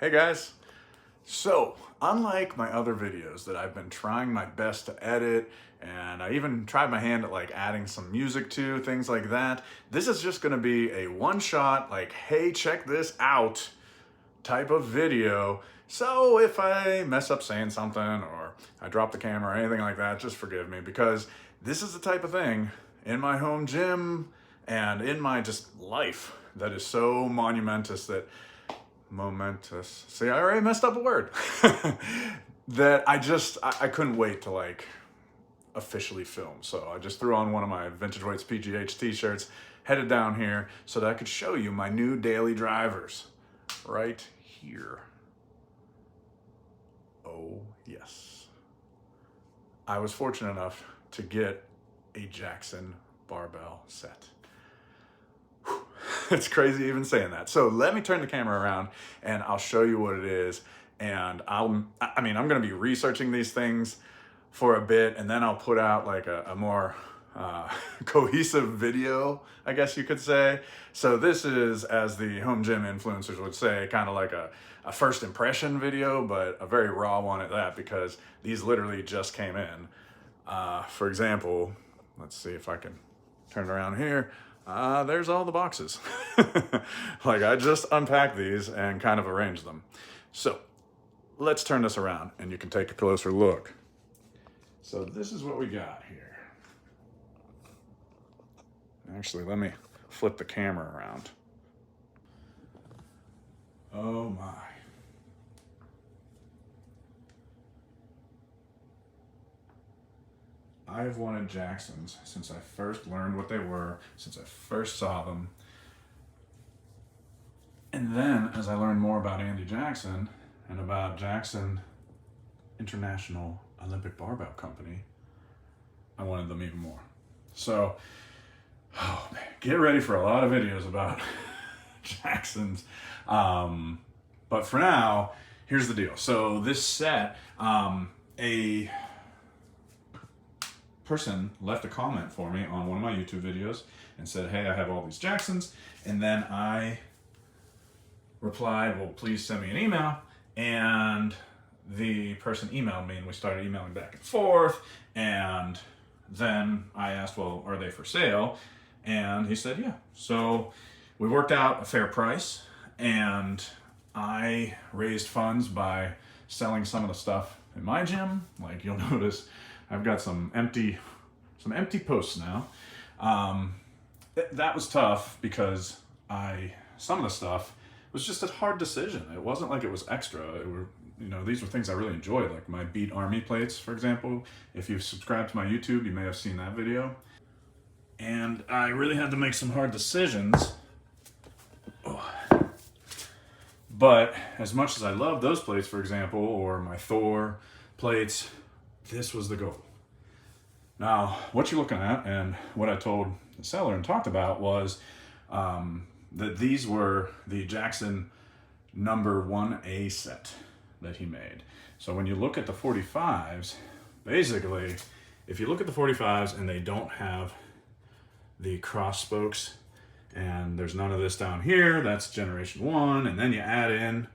Hey guys. So, unlike my other videos that I've been trying my best to edit, and I even tried my hand at like adding some music to, things like that, this is just gonna be a one-shot, like, hey, check this out type of video. So if I mess up saying something or I drop the camera or anything like that, just forgive me, because this is the type of thing in my home gym and in my just life that is so momentous. See, I already messed up a word. That I couldn't wait to like officially film. So I just threw on one of my Vintage Weights PGH t-shirts, headed down here so that I could show you my new daily drivers right here. Oh yes. I was fortunate enough to get a Jackson barbell set. It's crazy even saying that. So let me turn the camera around and I'll show you what it is. And I'm going to be researching these things for a bit, and then I'll put out like a more cohesive video, I guess you could say. So this is, as the home gym influencers would say, kind of like a first impression video, but a very raw one at that, because these literally just came in. For example, let's see if I can turn it around here. There's all the boxes. Like, I just unpacked these and kind of arranged them. So let's turn this around and you can take a closer look. So this is what we got here. Actually, let me flip the camera around. Oh my. I've wanted Jacksons since I first learned what they were, since I first saw them. And then, as I learned more about Andy Jackson and about Jackson International Olympic Barbell Company, I wanted them even more. So, oh man, get ready for a lot of videos about Jacksons. But for now, here's the deal. So this set, a person left a comment for me on one of my YouTube videos and said, hey, I have all these Jacksons. And then I replied, well, please send me an email. And the person emailed me and we started emailing back and forth. And then I asked, well, are they for sale? And he said, yeah. So we worked out a fair price, and I raised funds by selling some of the stuff in my gym. Like, you'll notice I've got some empty posts now. That was tough because some of the stuff was just a hard decision. It wasn't like it was extra. These were things I really enjoyed, like my Beat Army plates, for example. If you've subscribed to my YouTube, you may have seen that video. And I really had to make some hard decisions. Oh. But as much as I love those plates, for example, or my Thor plates, this was the goal. Now, what you're looking at, and what I told the seller and talked about, was that these were the Jackson number 1A set that he made. So when you look at the 45s, basically, if you look at the 45s and they don't have the cross spokes, and there's none of this down here, that's generation 1, and then you add in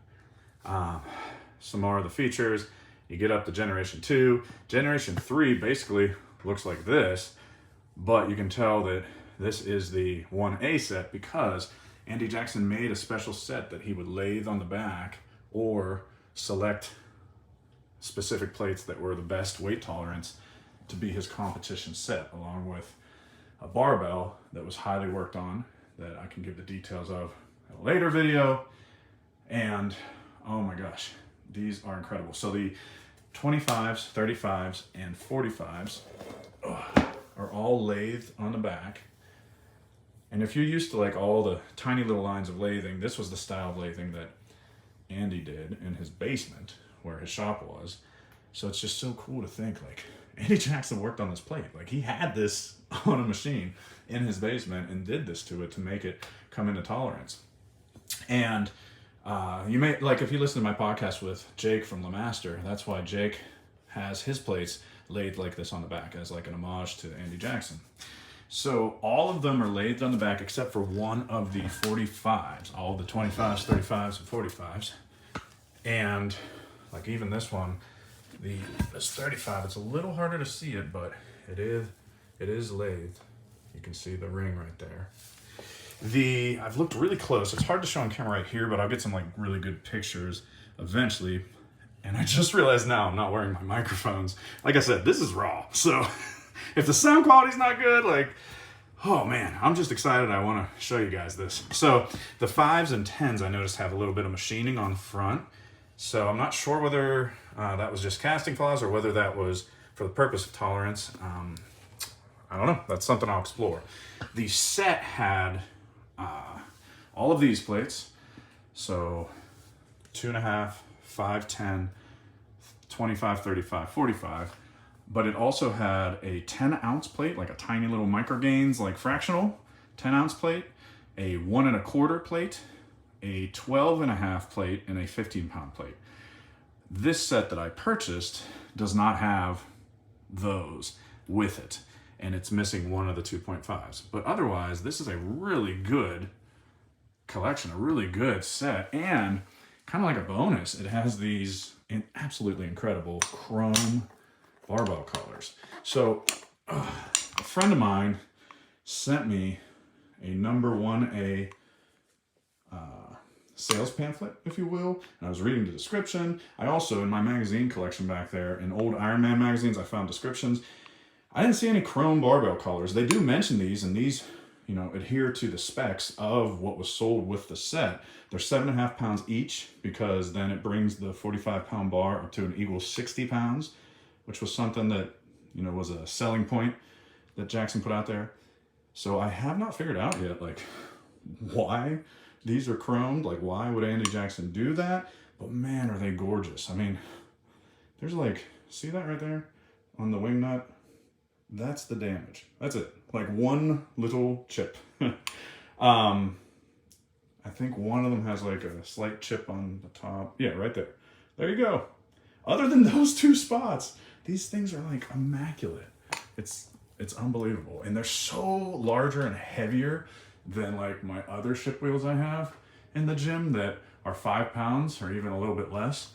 some more of the features, you get up to generation 2. Generation 3 basically looks like this, but you can tell that this is the 1A set because Andy Jackson made a special set that he would lathe on the back or select specific plates that were the best weight tolerance to be his competition set, along with a barbell that was highly worked on that I can give the details of in a later video. And oh my gosh, these are incredible. So the 25s, 35s, and 45s are all lathed on the back. And if you're used to like all the tiny little lines of lathing, this was the style of lathing that Andy did in his basement where his shop was. So it's just so cool to think like Andy Jackson worked on this plate. Like, he had this on a machine in his basement and did this to it to make it come into tolerance. And you may, like, if you listen to my podcast with Jake from LeMaster, that's why Jake has his plates laid like this on the back as like an homage to Andy Jackson. So all of them are lathed on the back except for one of the 45s, all the 25s, 35s, and 45s. And like even this one, this 35, it's a little harder to see it, but it is lathed. You can see the ring right there. I've looked really close. It's hard to show on camera right here, but I'll get some like really good pictures eventually. And I just realized now I'm not wearing my microphones. Like I said, this is raw. So if the sound quality's not good, like, oh man, I'm just excited. I want to show you guys this. So the 5s and 10s I noticed have a little bit of machining on the front. So I'm not sure whether that was just casting flaws or whether that was for the purpose of tolerance. I don't know. That's something I'll explore. The set had all of these plates. So 2.5, 5, 10, 25, 35, 45. But it also had a 10-ounce plate, like a tiny little microgains, like fractional 10-ounce plate, a 1 1/4 plate, a 12.5 plate, and a 15-pound plate. This set that I purchased does not have those with it, and it's missing one of the 2.5s. But otherwise, this is a really good collection, a really good set, and kind of like a bonus, it has these absolutely incredible chrome barbell colors. So a friend of mine sent me a number 1A sales pamphlet, if you will, and I was reading the description. I also, in my magazine collection back there, in old Iron Man magazines, I found descriptions. I didn't see any chrome barbell colors. They do mention these, and these, you know, adhere to the specs of what was sold with the set. They're 7.5 pounds each, because then it brings the 45-pound bar up to an equal 60 pounds, which was something that, you know, was a selling point that Jackson put out there. So I have not figured out yet, like, why these are chromed. Like, why would Andy Jackson do that? But man, are they gorgeous. I mean, there's like, see that right there on the wing nut? That's the damage. That's it. Like one little chip. I think one of them has like a slight chip on the top. Yeah, right there. There you go. Other than those two spots, these things are like immaculate. It's unbelievable. And they're so larger and heavier than like my other ship wheels I have in the gym that are 5 pounds or even a little bit less.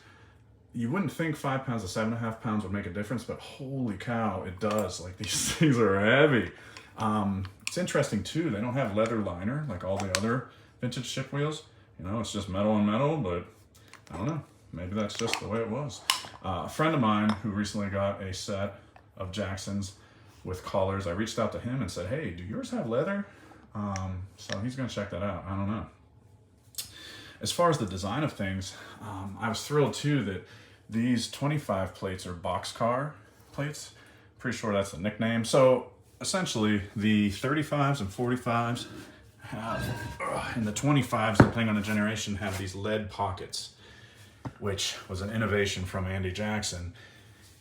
You wouldn't think 5 pounds to 7.5 pounds would make a difference, but holy cow, it does. Like, these things are heavy. It's interesting too, they don't have leather liner like all the other vintage ship wheels. You know, it's just metal on metal, but I don't know. Maybe that's just the way it was. A friend of mine who recently got a set of Jacksons with collars, I reached out to him and said, hey, do yours have leather? So he's gonna check that out. I don't know. As far as the design of things, I was thrilled too that these 25 plates are boxcar plates. Pretty sure that's the nickname. So essentially the 35s and 45s have, and the 25s, depending on the generation, have these lead pockets, which was an innovation from Andy Jackson.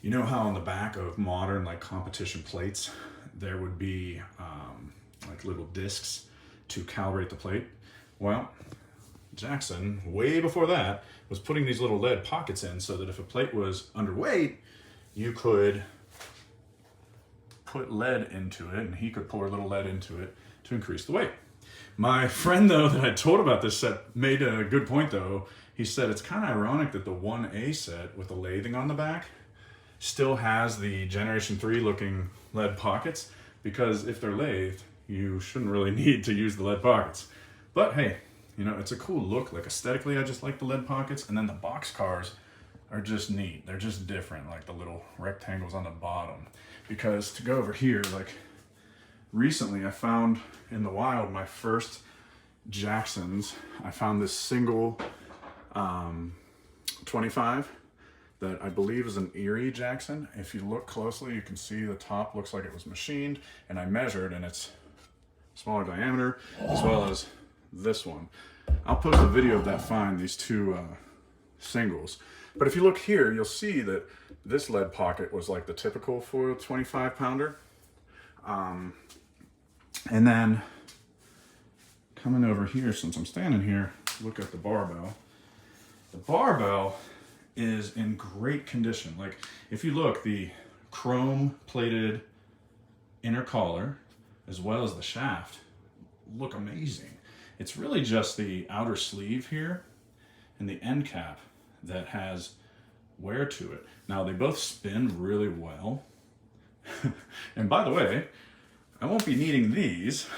You know how on the back of modern like competition plates, there would be like little discs to calibrate the plate? Well, Jackson, way before that, was putting these little lead pockets in so that if a plate was underweight, you could put lead into it, and he could pour a little lead into it to increase the weight. My friend, though, that I told about this set made a good point, though. He said it's kind of ironic that the 1A set with the lathing on the back still has the Generation 3 looking lead pockets, because if they're lathed, you shouldn't really need to use the lead pockets. But hey, you know, it's a cool look. Like, aesthetically, I just like the lead pockets, and then the box cars are just neat. They're just different, like the little rectangles on the bottom. Because to go over here, like, recently I found in the wild my first Jacksons. I found this single 25 that I believe is an Erie Jackson. If you look closely, you can see the top looks like it was machined, and I measured, and it's smaller diameter, as well as this one. I'll post a video of that find, these two singles. But if you look here, you'll see that this lead pocket was like the typical for a 25 pounder. And then coming over here, since I'm standing here, look at the barbell. The barbell is in great condition. Like, if you look, the chrome plated inner collar as well as the shaft look amazing. It's really just the outer sleeve here and the end cap that has wear to it. Now, they both spin really well. And by the way, I won't be needing these.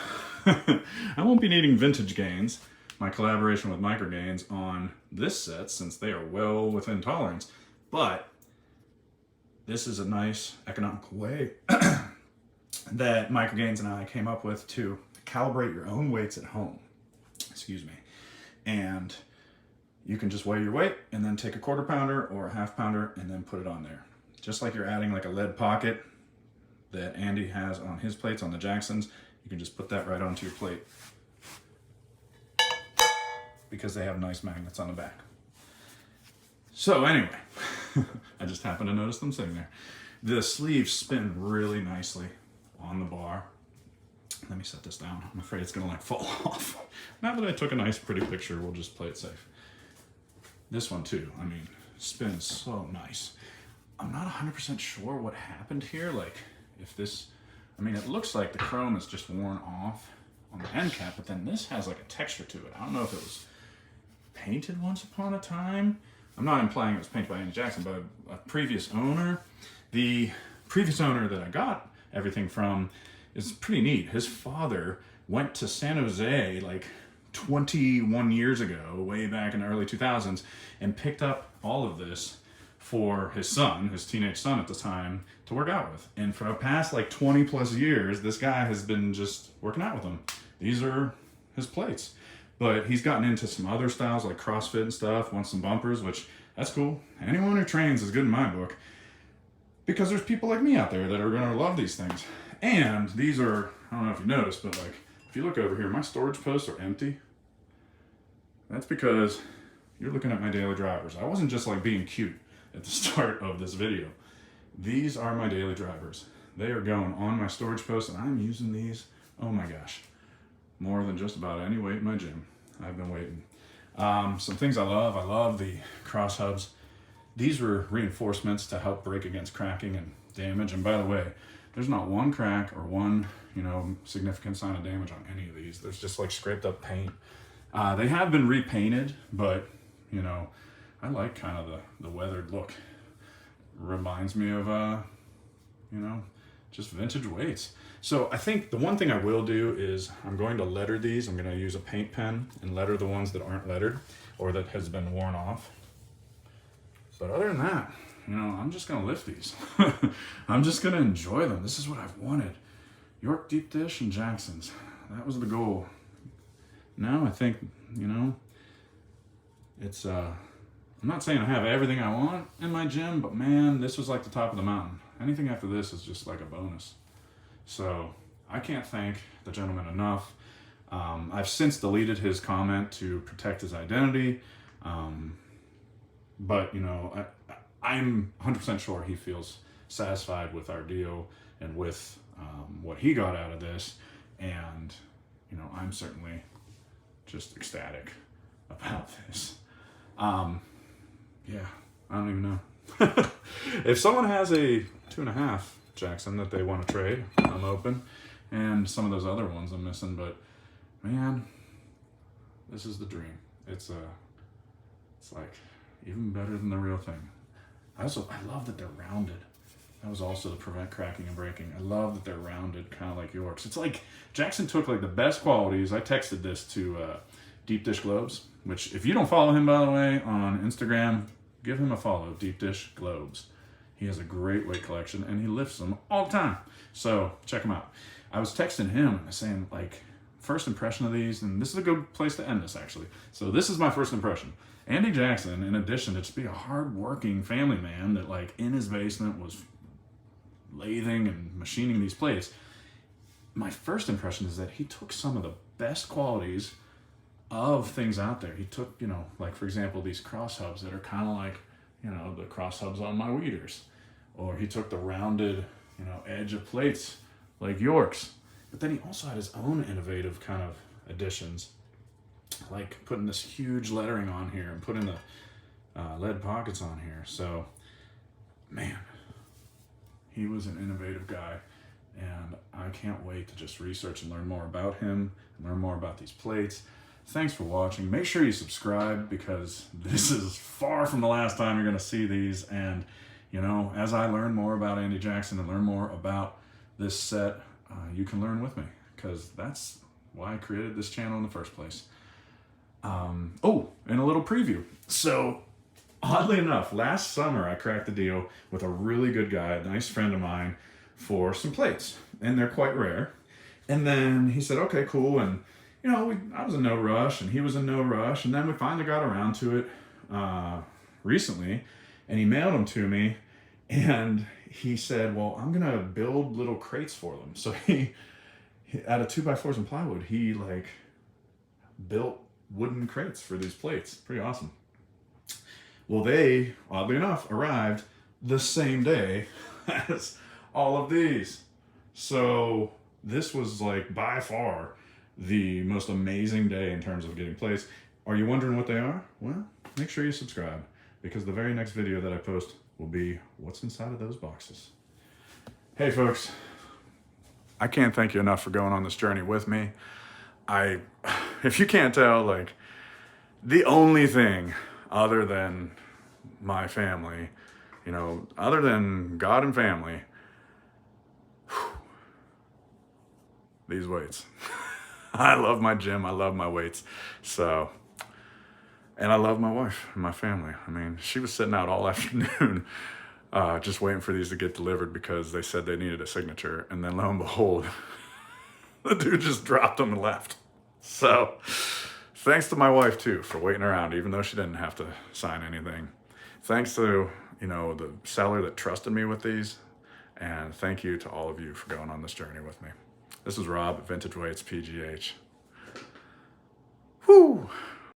I won't be needing Vintage Gains, my collaboration with Micro Gains, on this set since they are well within tolerance. But this is a nice economical way that Micro Gains and I came up with to calibrate your own weights at home. Excuse me. And you can just weigh your weight and then take a 1/4 pounder or a 1/2 pounder and then put it on there. Just like you're adding like a lead pocket that Andy has on his plates on the Jacksons, you can just put that right onto your plate because they have nice magnets on the back. So anyway, I just happened to notice them sitting there. The sleeves spin really nicely on the bar. Let me set this down. I'm afraid it's gonna like fall off. Now that I took a nice pretty picture, we'll just play it safe. This one too, I mean, spins so nice. I'm not 100% sure what happened here. Like if this, I mean, it looks like the chrome is just worn off on the end cap, but then this has like a texture to it. I don't know if it was painted once upon a time. I'm not implying it was painted by Andy Jackson, but a previous owner. The previous owner that I got everything from is pretty neat. His father went to San Jose like 21 years ago, way back in the early 2000s, and picked up all of this for his son, his teenage son at the time, to work out with. And for the past like 20 plus years, this guy has been just working out with them. These are his plates. But he's gotten into some other styles like CrossFit and stuff, wants some bumpers, which that's cool. Anyone who trains is good in my book, because there's people like me out there that are gonna love these things. And these are, I don't know if you noticed, but like, if you look over here, my storage posts are empty. That's because you're looking at my daily drivers. I wasn't just like being cute at the start of this video. These are my daily drivers. They are going on my storage post, and I'm using these, oh my gosh, more than just about any weight in my gym. I've been waiting. Some things I love the cross hubs. These were reinforcements to help break against cracking and damage. And by the way, there's not one crack or one, significant sign of damage on any of these. There's just like scraped up paint. They have been repainted, but I like kind of the weathered look. Reminds me of, just vintage weights. So I think the one thing I will do is I'm going to letter these. I'm going to use a paint pen and letter the ones that aren't lettered or that has been worn off. But other than that, I'm just going to lift these. I'm just going to enjoy them. This is what I've wanted. York Deep Dish and Jacksons. That was the goal. Now I think, it's, I'm not saying I have everything I want in my gym, but man, this was like the top of the mountain. Anything after this is just like a bonus. So I can't thank the gentleman enough. I've since deleted his comment to protect his identity. But I'm 100% sure he feels satisfied with our deal and with what he got out of this. And, I'm certainly just ecstatic about this. Yeah, I don't even know. If someone has a 2.5 Jackson that they want to trade, I'm open. And some of those other ones I'm missing, but man, this is the dream. It's like even better than the real thing. I love that they're rounded. That was also to prevent cracking and breaking. I love that they're rounded, kind of like Yorks. It's like Jackson took like the best qualities. I texted this to Deep Dish Globes, which if you don't follow him, by the way, on Instagram, give him a follow, Deep Dish Globes. He has a great weight collection and he lifts them all the time. So check him out. I was texting him and saying like, first impression of these, and this is a good place to end this actually. So this is my first impression. Andy Jackson, in addition to just be a hard-working family man that like in his basement was lathing and machining these plates, my first impression is that he took some of the best qualities of things out there. He took, like for example, these cross hubs that are kind of like, the cross hubs on my weeders. Or he took the rounded, edge of plates like Yorks. But then he also had his own innovative kind of additions, like putting this huge lettering on here and putting the lead pockets on here. So, man, he was an innovative guy. And I can't wait to just research and learn more about him and learn more about these plates. Thanks for watching. Make sure you subscribe because this is far from the last time you're going to see these. And, you know, as I learn more about Andy Jackson and learn more about this set, you can learn with me because that's why I created this channel in the first place. Oh, and a little preview. So, oddly enough, last summer I cracked the deal with a really good guy, a nice friend of mine, for some plates. And they're quite rare. And then he said, okay, cool. And, you know, I was in no rush and he was in no rush. And then we finally got around to it recently. And he mailed them to me. And he said, well, I'm going to build little crates for them. So he out of 2x4s and plywood, he like built wooden crates for these plates. Pretty awesome. Well, they, oddly enough, arrived the same day as all of these. So this was like by far the most amazing day in terms of getting plates. Are you wondering what they are? Well, make sure you subscribe because the very next video that I post will be what's inside of those boxes. Hey folks, I can't thank you enough for going on this journey with me. If you can't tell, like, the only thing other than my family, you know, other than God and family, these weights. I love my gym, I love my weights. So, and I love my wife and my family. I mean, she was sitting out all afternoon just waiting for these to get delivered because they said they needed a signature. And then lo and behold, the dude just dropped them and left. So thanks to my wife too for waiting around, even though she didn't have to sign anything. Thanks to, you know, the seller that trusted me with these. And thank you to all of you for going on this journey with me. This is Rob at Vintage Weights PGH. Whew.